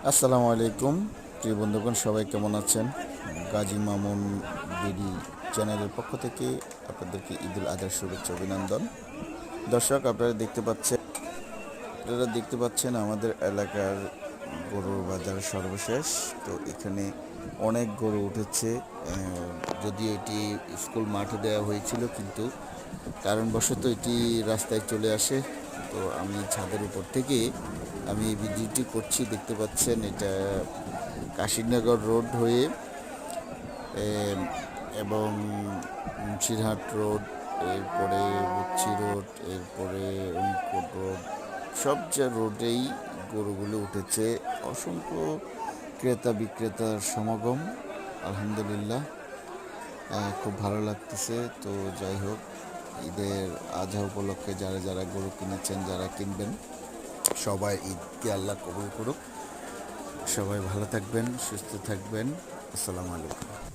আসসালামু আলাইকুম প্রিয় বন্ধুগণ, সবাই কেমন আছেন? গাজী মামুন বিডি চ্যানেলের পক্ষ থেকে আপনাদেরকে ঈদুল আজহার শুভেচ্ছা অভিনন্দন। দর্শক, আপনারা দেখতে পাচ্ছেন আমাদের এলাকার গরুর বাজার সর্বশেষ। তো এখানে অনেক গরু উঠেছে। যদিও এটি স্কুল মাঠে দেওয়া হয়েছিল, কিন্তু কারণবশত এটি রাস্তায় চলে আসে। তো আমি ছাদের উপর থেকে এই ভিডিওটি করছি। দেখতে পাচ্ছেন, এটা কাশীনগর রোড হয়ে এবং মুন্সিরহাট রোড, এরপরে বুচ্চি রোড, এরপরে উনকোট রোড, সব যে রোডেই গরুগুলো উঠেছে। অসংখ্য ক্রেতা বিক্রেতার সমাগম, আলহামদুলিল্লাহ। খুব ভালো লাগতেছে। তো যাই হোক, ঈদের আজহা উপলক্ষে যারা যারা গরু কিনেছেন, যারা কিনবেন, সবাই ঈদকে আল্লাহ কবুল করুক। সবাই ভালো থাকবেন, সুস্থ থাকবেন। আসসালামু আলাইকুম।